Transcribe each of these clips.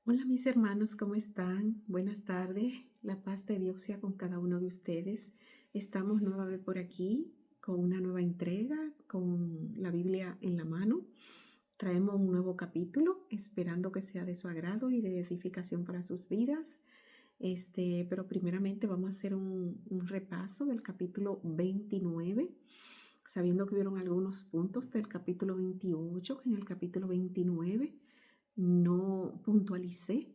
Hola mis hermanos, ¿cómo están? Buenas tardes. La paz de Dios sea con cada uno de ustedes. Estamos nueva vez por aquí con una nueva entrega, con la Biblia en la mano. Traemos un nuevo capítulo, esperando que sea de su agrado y de edificación para sus vidas. Pero primeramente vamos a hacer un repaso del capítulo 29, sabiendo que hubieron algunos puntos del capítulo 28, que en el capítulo 29 no puntualicé,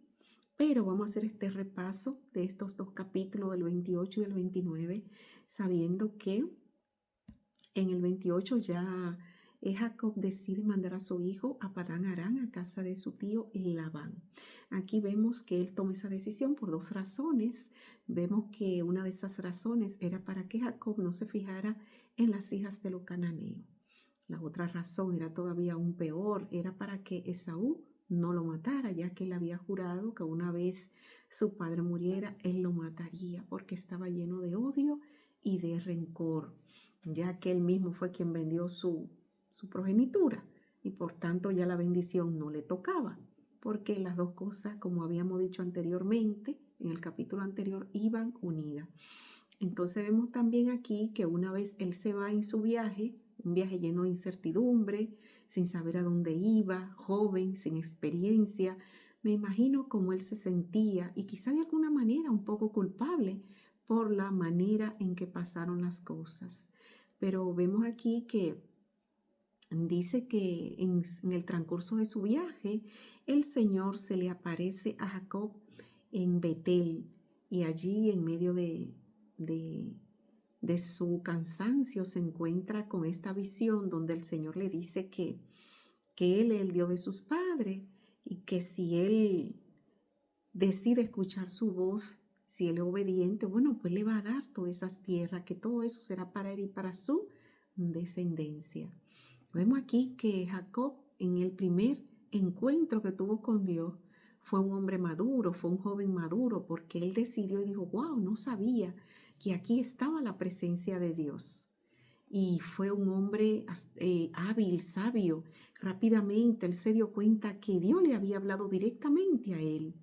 pero vamos a hacer este repaso de estos dos capítulos, del 28 y del 29, sabiendo que en el 28 ya Jacob decide mandar a su hijo a Padán Aram, a casa de su tío Labán. Aquí vemos que él toma esa decisión por dos razones. Vemos que una de esas razones era para que Jacob no se fijara en las hijas de los cananeos. La otra razón era todavía aún peor, era para que Esaú no lo matara, ya que él había jurado que una vez su padre muriera, él lo mataría, porque estaba lleno de odio y de rencor, ya que él mismo fue quien vendió su progenitura y por tanto ya la bendición no le tocaba, porque las dos cosas, como habíamos dicho anteriormente, en el capítulo anterior, iban unidas. Entonces vemos también aquí que una vez él se va en su viaje, un viaje lleno de incertidumbre, sin saber a dónde iba, joven, sin experiencia, me imagino cómo él se sentía y quizá de alguna manera un poco culpable por la manera en que pasaron las cosas. Pero vemos aquí que dice que en el transcurso de su viaje, el Señor se le aparece a Jacob en Betel y allí en medio de, de su cansancio se encuentra con esta visión donde el Señor le dice que Él es el Dios de sus padres y que si Él decide escuchar su voz, si Él es obediente, bueno, pues le va a dar todas esas tierras, que todo eso será para Él y para su descendencia. Vemos aquí que Jacob en el primer encuentro que tuvo con Dios fue un hombre maduro, fue un joven maduro, porque él decidió y dijo, wow, no sabía que aquí estaba la presencia de Dios. Y fue un hombre hábil, sabio. Rápidamente él se dio cuenta que Dios le había hablado directamente a él.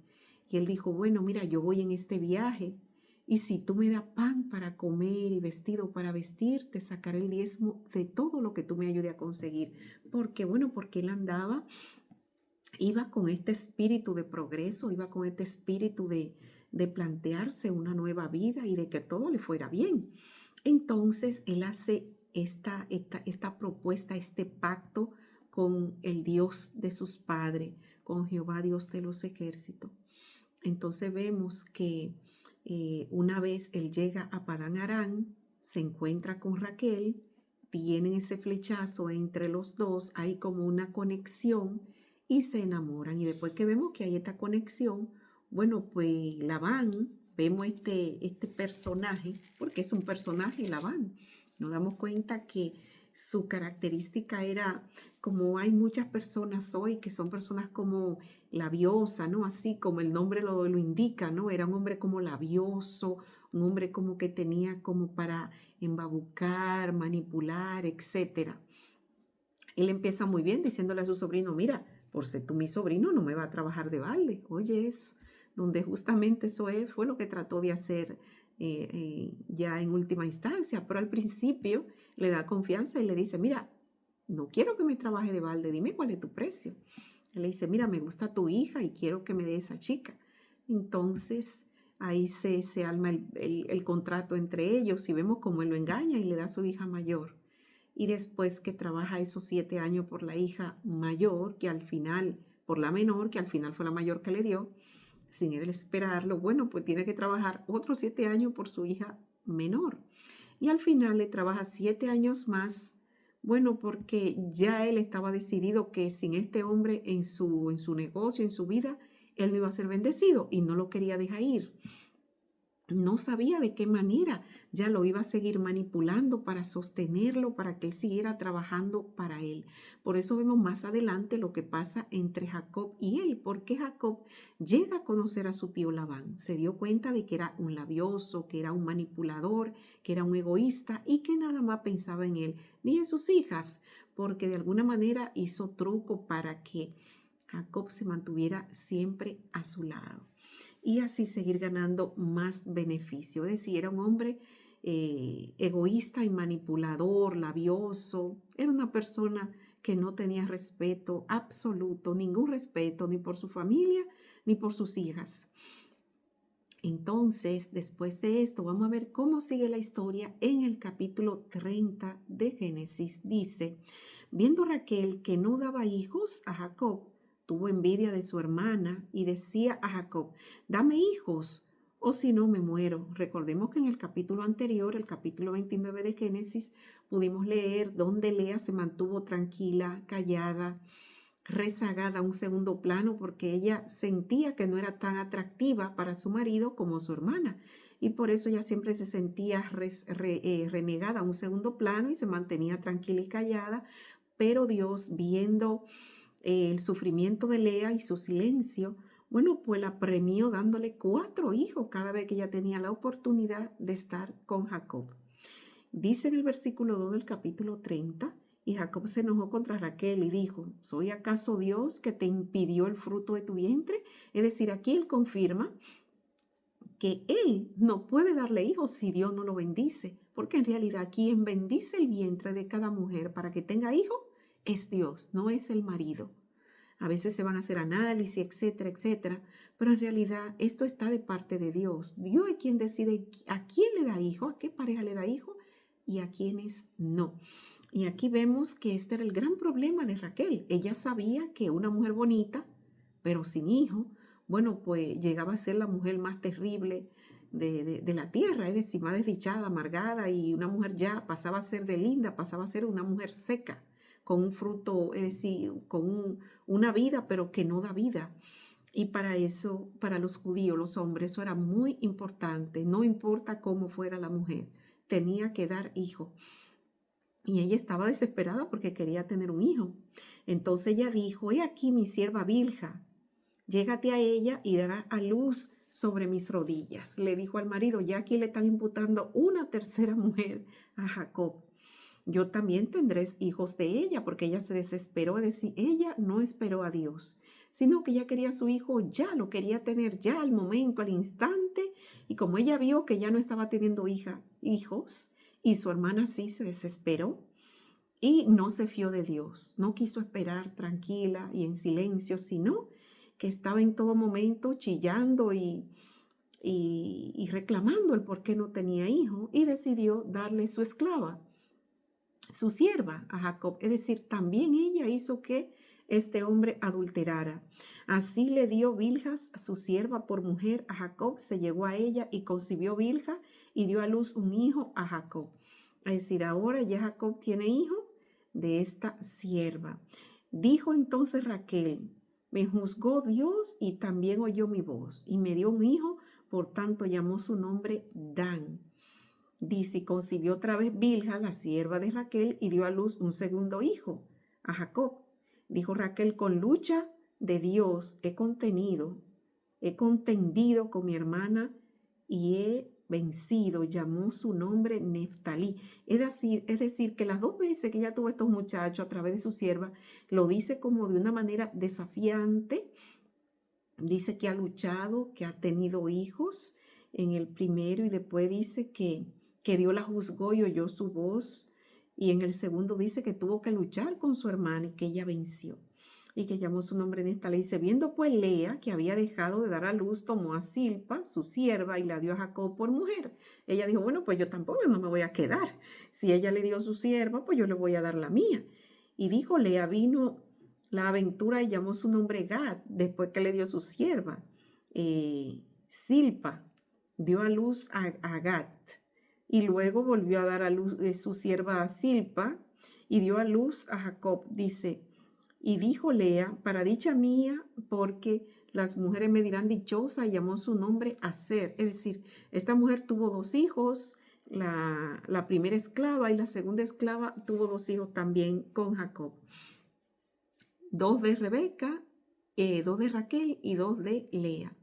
Y él dijo, bueno, mira, yo voy en este viaje y si tú me das pan para comer y vestido para vestir, te sacaré el diezmo de todo lo que tú me ayudes a conseguir. Porque, bueno, porque él iba con este espíritu de progreso, iba con este espíritu de plantearse una nueva vida y de que todo le fuera bien. Entonces él hace esta propuesta, este pacto con el Dios de sus padres, con Jehová Dios de los ejércitos. Entonces vemos que una vez él llega a Padán Aram, se encuentra con Raquel, tienen ese flechazo entre los dos, hay como una conexión y se enamoran. Y después que vemos que hay esta conexión, bueno, pues Labán, vemos este personaje, porque es un personaje Labán, nos damos cuenta que su característica era, como hay muchas personas hoy que son personas como labiosa, ¿no? Así como el nombre lo indica, ¿no? Era un hombre como labioso, un hombre como que tenía como para embabucar, manipular, etcétera. Él empieza muy bien diciéndole a su sobrino, mira, por ser tú mi sobrino no me va a trabajar de balde. Oye, eso, donde justamente fue lo que trató de hacer ya en última instancia, pero al principio le da confianza y le dice, mira, no quiero que me trabaje de balde, dime cuál es tu precio. Él le dice, mira, me gusta tu hija y quiero que me dé esa chica. Entonces ahí se alma el contrato entre ellos y vemos cómo él lo engaña y le da a su hija mayor. Y después que trabaja esos 7 años por la hija mayor, que al final, por la menor, que al final fue la mayor que le dio, sin él esperarlo, bueno, pues tiene que trabajar otros 7 años por su hija menor. Y al final le trabaja 7 años más, bueno, porque ya él estaba decidido que sin este hombre en su negocio, en su vida, él no iba a ser bendecido y no lo quería dejar ir. No sabía de qué manera ya lo iba a seguir manipulando para sostenerlo, para que él siguiera trabajando para él. Por eso vemos más adelante lo que pasa entre Jacob y él, porque Jacob llega a conocer a su tío Labán. Se dio cuenta de que era un labioso, que era un manipulador, que era un egoísta y que nada más pensaba en él ni en sus hijas, porque de alguna manera hizo truco para que Jacob se mantuviera siempre a su lado y así seguir ganando más beneficio. Es decir, era un hombre egoísta y manipulador, labioso. Era una persona que no tenía respeto absoluto, ningún respeto ni por su familia ni por sus hijas. Entonces, después de esto, vamos a ver cómo sigue la historia en el capítulo 30 de Génesis. Dice, viendo Raquel que no daba hijos a Jacob, tuvo envidia de su hermana y decía a Jacob, dame hijos, o si no me muero. Recordemos que en el capítulo anterior, el capítulo 29 de Génesis, pudimos leer donde Lea se mantuvo tranquila, callada, rezagada a un segundo plano porque ella sentía que no era tan atractiva para su marido como su hermana y por eso ella siempre se sentía renegada a un segundo plano y se mantenía tranquila y callada, pero Dios, viendo el sufrimiento de Lea y su silencio, bueno, pues la premió dándole 4 hijos cada vez que ella tenía la oportunidad de estar con Jacob. Dice en el versículo 2 del capítulo 30, y Jacob se enojó contra Raquel y dijo, ¿soy acaso Dios que te impidió el fruto de tu vientre? Es decir, aquí él confirma que él no puede darle hijos si Dios no lo bendice, porque en realidad quien bendice el vientre de cada mujer para que tenga hijos es Dios, no es el marido. A veces se van a hacer análisis, etcétera, etcétera, pero en realidad esto está de parte de Dios. Dios es quien decide a quién le da hijo, a qué pareja le da hijo y a quiénes no. Y aquí vemos que este era el gran problema de Raquel. Ella sabía que una mujer bonita, pero sin hijo, bueno, pues llegaba a ser la mujer más terrible de la tierra, es decir, más desdichada, amargada, y una mujer ya pasaba a ser de linda, pasaba a ser una mujer seca, con un fruto, es decir, con una vida, pero que no da vida. Y para eso, para los judíos, los hombres, eso era muy importante, no importa cómo fuera la mujer, tenía que dar hijo. Y ella estaba desesperada porque quería tener un hijo. Entonces ella dijo, he aquí mi sierva Bilha, llégate a ella y dará a luz sobre mis rodillas. Le dijo al marido, ya aquí le están imputando una tercera mujer a Jacob. Yo también tendré hijos de ella, porque ella se desesperó, es decir, ella no esperó a Dios, sino que ella quería a su hijo ya, lo quería tener ya al momento, al instante, y como ella vio que ya no estaba teniendo hijos, y su hermana sí se desesperó, y no se fió de Dios, no quiso esperar tranquila y en silencio, sino que estaba en todo momento chillando y reclamando el por qué no tenía hijo, y decidió darle su esclava, su sierva a Jacob. Es decir, también ella hizo que este hombre adulterara. Así le dio Bilha, su sierva, por mujer a Jacob, se llegó a ella y concibió Bilha y dio a luz un hijo a Jacob. Es decir, ahora ya Jacob tiene hijo de esta sierva. Dijo entonces Raquel, me juzgó Dios y también oyó mi voz y me dio un hijo, por tanto llamó su nombre Dan. Dice, y concibió otra vez Bilha, la sierva de Raquel, y dio a luz un segundo hijo, a Jacob. Dijo Raquel, con lucha de Dios he contendido con mi hermana y he vencido. Llamó su nombre Neftalí. Es decir, que las 2 veces que ella tuvo a estos muchachos a través de su sierva, lo dice como de una manera desafiante. Dice que ha luchado, que ha tenido hijos en el primero, y después dice que Dios la juzgó y oyó su voz. Y en el segundo dice que tuvo que luchar con su hermana y que ella venció. Y que llamó su nombre en esta ley. Dice, viendo pues Lea que había dejado de dar a luz, tomó a Silpa, su sierva, y la dio a Jacob por mujer. Ella dijo, bueno, pues yo tampoco no me voy a quedar. Si ella le dio su sierva, pues yo le voy a dar la mía. Y dijo, Lea vino la aventura y llamó su nombre Gad, después que le dio su sierva. Silpa dio a luz a Gad. Y luego volvió a dar a luz de su sierva a Silpa y dio a luz a Jacob. Dice, y dijo Lea, para dicha mía, porque las mujeres me dirán dichosa, y llamó su nombre Aser. Es decir, esta mujer tuvo 2 hijos, la primera esclava y la segunda esclava tuvo 2 hijos también con Jacob. 2 de Rebeca, 2 de Raquel y 2 de Lea.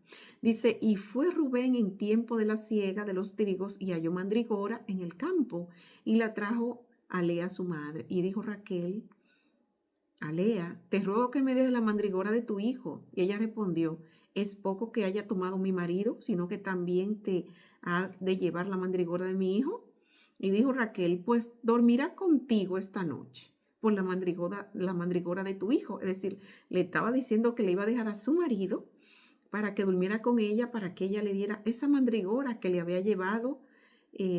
Dice, y fue Rubén en tiempo de la siega de los trigos y halló mandragora en el campo y la trajo a Lea su madre. Y dijo Raquel a Lea, te ruego que me des la mandrigora de tu hijo. Y ella respondió, es poco que haya tomado mi marido, sino que también te ha de llevar la mandrigora de mi hijo. Y dijo Raquel, pues dormirá contigo esta noche por la mandrigora de tu hijo. Es decir, le estaba diciendo que le iba a dejar a su marido para que durmiera con ella, para que ella le diera esa mandrigora que le había llevado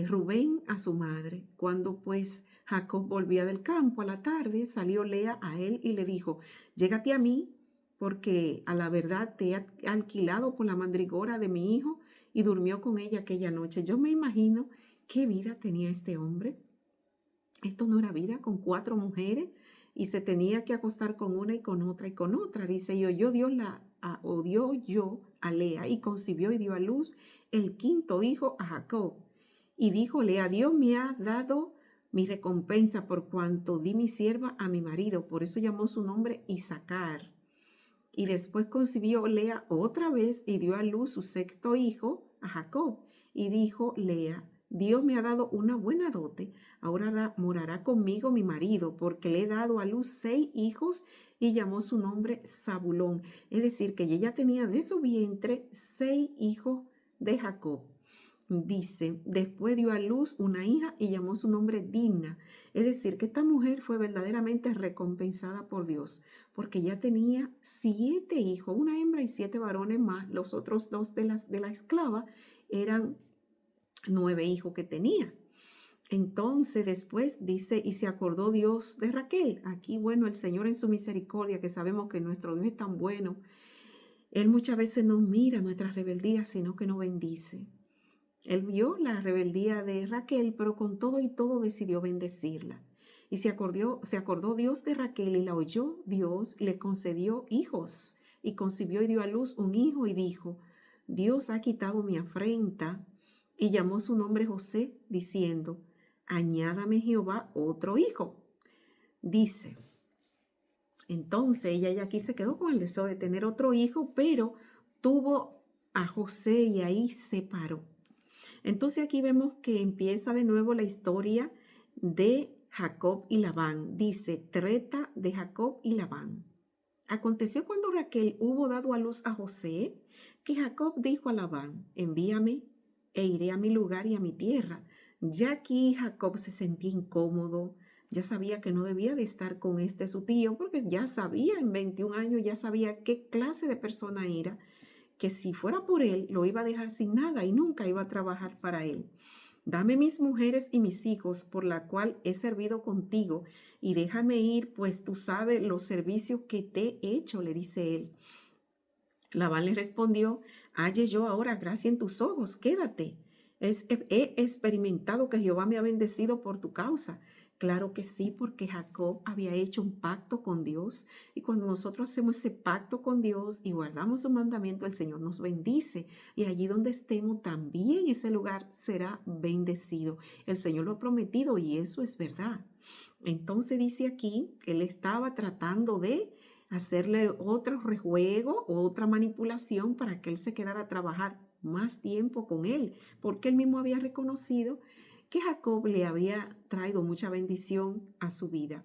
Rubén a su madre. Cuando pues Jacob volvía del campo a la tarde, salió Lea a él y le dijo, llégate a mí, porque a la verdad te he alquilado por la mandrigora de mi hijo, y durmió con ella aquella noche. Yo me imagino qué vida tenía este hombre. Esto no era vida, con 4 mujeres, y se tenía que acostar con una y con otra y con otra. Dice, y odió yo a Lea, y concibió y dio a luz el 5.º hijo a Jacob. Y dijo Lea, Dios me ha dado mi recompensa por cuanto di mi sierva a mi marido. Por eso llamó su nombre Isacar. Y después concibió Lea otra vez y dio a luz su 6.º hijo a Jacob. Y dijo Lea, Dios me ha dado una buena dote, ahora morará conmigo mi marido, porque le he dado a luz 6 hijos, y llamó su nombre Zabulón. Es decir, que ella tenía de su vientre 6 hijos de Jacob. Dice, después dio a luz una hija y llamó su nombre Dina. Es decir, que esta mujer fue verdaderamente recompensada por Dios, porque ya tenía 7 hijos, una hembra y 7 varones más. Los otros 2 de la esclava eran 9 hijos que tenía. Entonces después dice, y se acordó Dios de Raquel. Aquí, bueno, el Señor en su misericordia, que sabemos que nuestro Dios es tan bueno, Él muchas veces no mira nuestras rebeldías, sino que nos bendice. Él vio la rebeldía de Raquel, pero con todo y todo decidió bendecirla. Y se acordó Dios de Raquel, y la oyó Dios, le concedió hijos, y concibió y dio a luz un hijo, y dijo, Dios ha quitado mi afrenta, y llamó su nombre José, diciendo, añádame Jehová otro hijo. Dice, entonces ella ya aquí se quedó con el deseo de tener otro hijo, pero tuvo a José y ahí se paró. Entonces aquí vemos que empieza de nuevo la historia de Jacob y Labán. Dice, treta de Jacob y Labán. Aconteció cuando Raquel hubo dado a luz a José, que Jacob dijo a Labán, envíame e iré a mi lugar y a mi tierra. Ya aquí Jacob se sentía incómodo, ya sabía que no debía de estar con su tío, porque ya sabía, en 21 años ya sabía qué clase de persona era, que si fuera por él, lo iba a dejar sin nada y nunca iba a trabajar para él. Dame mis mujeres y mis hijos, por la cual he servido contigo, y déjame ir, pues tú sabes los servicios que te he hecho, le dice él. Labán le respondió, halle yo ahora gracia en tus ojos, quédate. He experimentado que Jehová me ha bendecido por tu causa. Claro que sí, porque Jacob había hecho un pacto con Dios, y cuando nosotros hacemos ese pacto con Dios y guardamos su mandamiento, el Señor nos bendice, y allí donde estemos también ese lugar será bendecido. El Señor lo ha prometido y eso es verdad. Entonces dice aquí que él estaba tratando de hacerle otro rejuego, otra manipulación para que él se quedara a trabajar más tiempo con él, porque él mismo había reconocido que Jacob le había traído mucha bendición a su vida.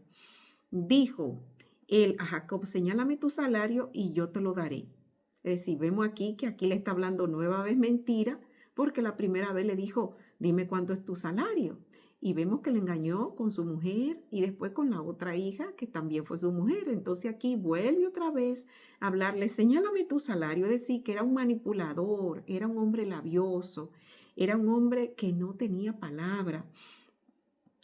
Dijo él a Jacob, señálame tu salario y yo te lo daré. Es decir, vemos aquí que aquí le está hablando nueva vez mentira, porque la primera vez le dijo, dime cuánto es tu salario. Y vemos que le engañó con su mujer y después con la otra hija, que también fue su mujer. Entonces aquí vuelve otra vez a hablarle, señálame tu salario. Es decir, que era un manipulador, era un hombre labioso, era un hombre que no tenía palabra.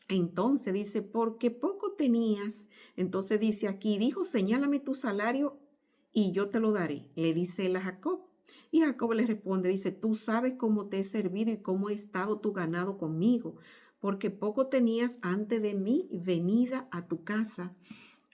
Entonces dice, porque poco tenías. Entonces dice aquí, dijo, señálame tu salario y yo te lo daré, le dice él a Jacob. Y Jacob le responde, dice, tú sabes cómo te he servido y cómo he estado tu ganado conmigo, porque poco tenías antes de mi venida a tu casa,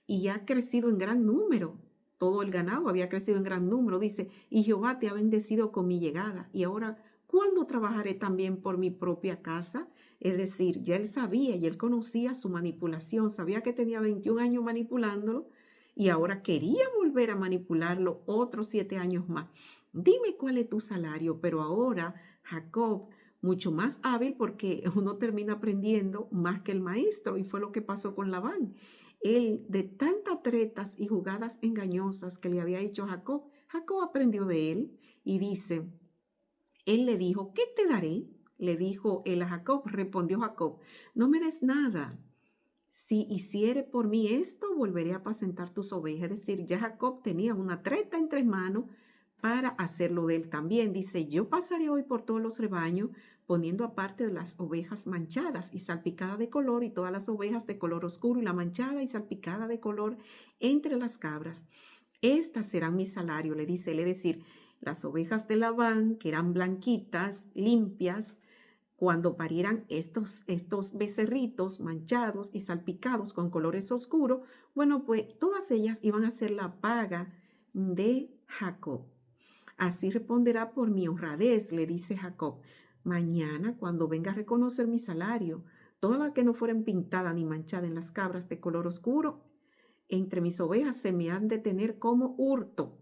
y ha crecido en gran número. Todo el ganado había crecido en gran número, dice, y Jehová te ha bendecido con mi llegada. Y ahora, ¿cuándo trabajaré también por mi propia casa? Es decir, ya él sabía y él conocía su manipulación, sabía que tenía 21 años manipulándolo y ahora quería volver a manipularlo otros 7 años más. Dime cuál es tu salario, pero ahora Jacob, mucho más hábil, porque uno termina aprendiendo más que el maestro, y fue lo que pasó con Labán. Él, de tantas tretas y jugadas engañosas que le había hecho Jacob, Jacob aprendió de él y dice, él le dijo, ¿qué te daré? Le dijo él a Jacob, respondió Jacob, no me des nada. Si hiciere por mí esto, volveré a apacentar tus ovejas. Es decir, ya Jacob tenía una treta entre manos para hacerlo de él también. Dice, yo pasaré hoy por todos los rebaños, poniendo aparte de las ovejas manchadas y salpicadas de color y todas las ovejas de color oscuro y la manchada y salpicada de color entre las cabras. Estas serán mi salario, le dice él, es decir, las ovejas de Labán, que eran blanquitas, limpias, cuando parieran estos becerritos manchados y salpicados con colores oscuros, bueno, pues todas ellas iban a ser la paga de Jacob. Así responderá por mi honradez, le dice Jacob. Mañana, cuando venga a reconocer mi salario, todas las que no fueran pintadas ni manchadas en las cabras de color oscuro, entre mis ovejas se me han de tener como hurto.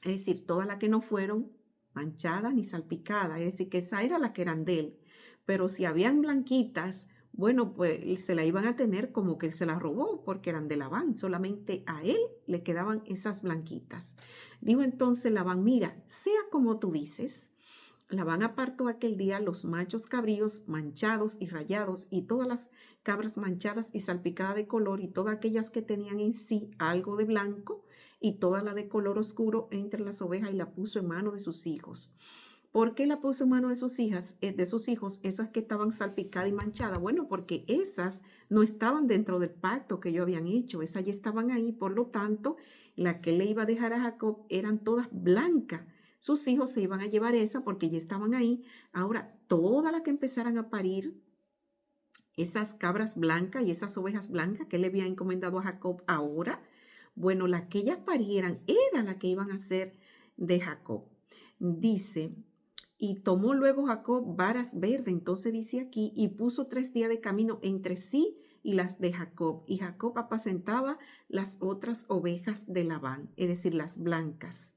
Es decir, todas las que no fueron manchadas ni salpicadas, es decir, que esa era la que eran de él. Pero si habían blanquitas, bueno, pues se la iban a tener como que él se las robó porque eran de Labán. Solamente a él le quedaban esas blanquitas. Digo entonces Labán, mira, sea como tú dices. Labán apartó aquel día los machos cabríos manchados y rayados y todas las cabras manchadas y salpicadas de color y todas aquellas que tenían en sí algo de blanco y toda la de color oscuro entre las ovejas y la puso en mano de sus hijos. ¿Por qué la puso en mano de sus hijas, de sus hijos, esas que estaban salpicadas y manchadas? Bueno, porque esas no estaban dentro del pacto que ellos habían hecho, esas ya estaban ahí, por lo tanto, la que le iba a dejar a Jacob eran todas blancas. Sus hijos se iban a llevar esa porque ya estaban ahí. Ahora, todas las que empezaran a parir, esas cabras blancas y esas ovejas blancas que le había encomendado a Jacob ahora, bueno, las que ellas parieran era la que iban a ser de Jacob. Dice, y tomó luego Jacob varas verdes, entonces dice aquí, y puso 3 días de camino entre sí y las de Jacob. Y Jacob apacentaba las otras ovejas de Labán, es decir, las blancas.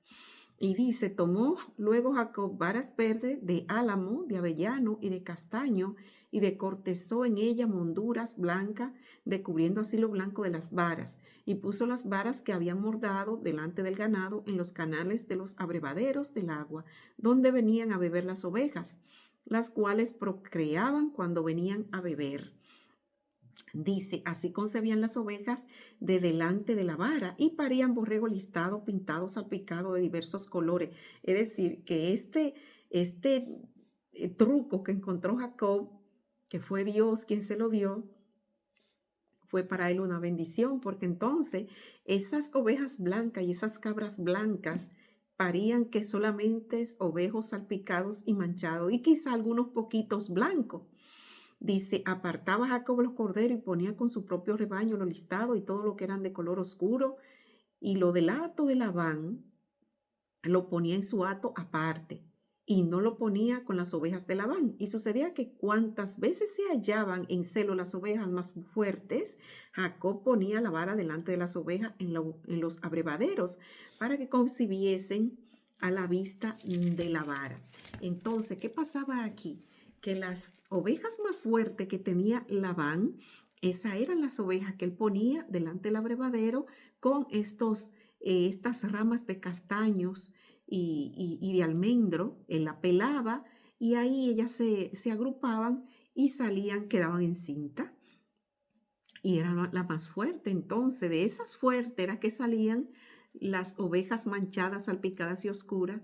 Y dice, tomó luego Jacob varas verdes de álamo, de avellano y de castaño, y decortezó en ella monduras blancas, descubriendo así lo blanco de las varas, y puso las varas que habían mordado delante del ganado en los canales de los abrevaderos del agua, donde venían a beber las ovejas, las cuales procreaban cuando venían a beber. Dice, así concebían las ovejas de delante de la vara y parían borrego listado, pintado, salpicado de diversos colores. Es decir, que este truco que encontró Jacob, que fue Dios quien se lo dio, fue para él una bendición, porque entonces esas ovejas blancas y esas cabras blancas parían que solamente es ovejos salpicados y manchados y quizá algunos poquitos blancos. Dice, apartaba Jacob los corderos y ponía con su propio rebaño lo listado y todo lo que eran de color oscuro. Y lo del hato de Labán lo ponía en su hato aparte y no lo ponía con las ovejas de Labán. Y sucedía que cuantas veces se hallaban en celo las ovejas más fuertes, Jacob ponía la vara delante de las ovejas en los abrevaderos para que concibiesen a la vista de la vara. Entonces, ¿qué pasaba aquí? Que las ovejas más fuertes que tenía Labán, esas eran las ovejas que él ponía delante del abrevadero con estas ramas de castaños y de almendro, él la pelaba y ahí ellas se agrupaban y salían, quedaban en cinta. Y era la más fuerte. Entonces, de esas fuertes era que salían las ovejas manchadas, salpicadas y oscuras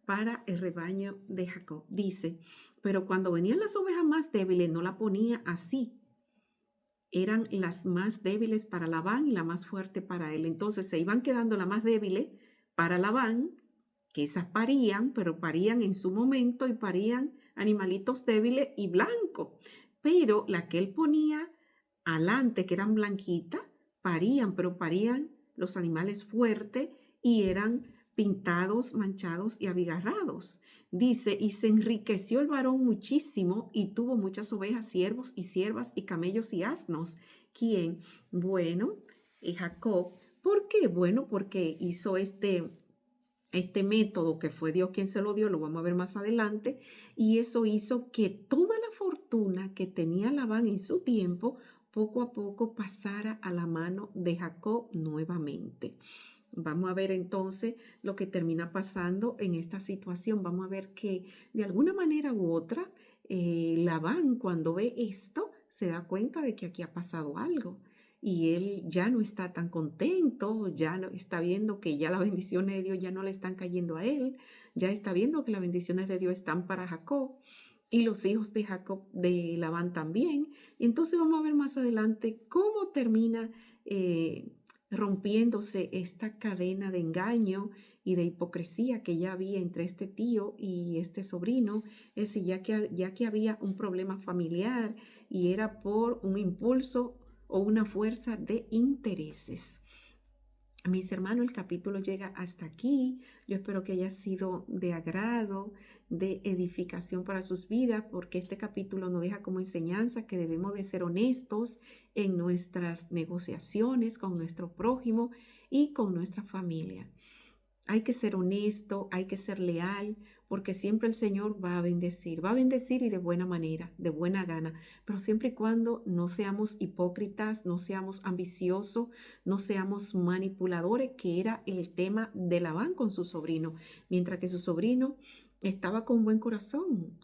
para el rebaño de Jacob. Dice, pero cuando venían las ovejas más débiles, no la ponía así. Eran las más débiles para Labán y la más fuerte para él. Entonces se iban quedando las más débiles para Labán, que esas parían, pero parían en su momento y parían animalitos débiles y blancos. Pero la que él ponía alante, que eran blanquitas, parían, pero parían los animales fuertes y eran pintados, manchados y abigarrados. Dice, y se enriqueció el varón muchísimo y tuvo muchas ovejas, siervos y siervas y camellos y asnos. ¿Quién? Bueno, Jacob. ¿Por qué? Bueno, porque hizo este método que fue Dios quien se lo dio, lo vamos a ver más adelante, y eso hizo que toda la fortuna que tenía Labán en su tiempo poco a poco pasara a la mano de Jacob nuevamente. Vamos a ver entonces lo que termina pasando en esta situación. Vamos a ver que de alguna manera u otra, Labán cuando ve esto se da cuenta de que aquí ha pasado algo y él ya no está tan contento, ya no está viendo que ya las bendiciones de Dios ya no le están cayendo a él, ya está viendo que las bendiciones de Dios están para Jacob y los hijos de Jacob, de Labán también. Y entonces vamos a ver más adelante cómo termina eh, rompiéndose esta cadena de engaño y de hipocresía que ya había entre este tío y este sobrino, es decir, ya que había un problema familiar y era por un impulso o una fuerza de intereses. Mis hermanos, el capítulo llega hasta aquí. Yo espero que haya sido de agrado, de edificación para sus vidas, porque este capítulo nos deja como enseñanza que debemos de ser honestos en nuestras negociaciones con nuestro prójimo y con nuestra familia. Hay que ser honesto, hay que ser leal, porque siempre el Señor va a bendecir y de buena manera, de buena gana, pero siempre y cuando no seamos hipócritas, no seamos ambiciosos, no seamos manipuladores, que era el tema de Labán con su sobrino, mientras que su sobrino estaba con buen corazón,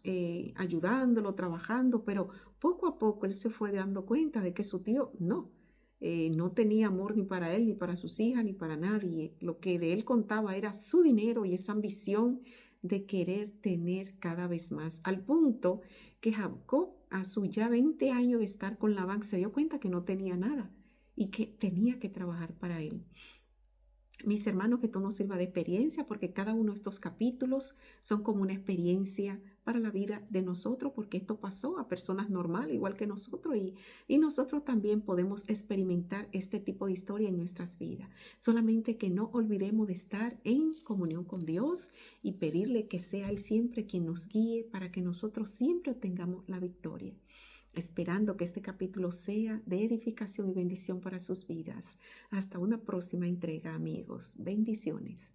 ayudándolo, trabajando, pero poco a poco él se fue dando cuenta de que su tío no tenía amor ni para él, ni para sus hijas, ni para nadie. Lo que de él contaba era su dinero y esa ambición de querer tener cada vez más, al punto que Jacob, a sus ya 20 años de estar con Labán, se dio cuenta que no tenía nada y que tenía que trabajar para él. Mis hermanos, que esto nos sirva de experiencia, porque cada uno de estos capítulos son como una experiencia para la vida de nosotros, porque esto pasó a personas normales, igual que nosotros, y nosotros también podemos experimentar este tipo de historia en nuestras vidas. Solamente que no olvidemos de estar en comunión con Dios y pedirle que sea Él siempre quien nos guíe para que nosotros siempre tengamos la victoria, esperando que este capítulo sea de edificación y bendición para sus vidas. Hasta una próxima entrega, amigos. Bendiciones.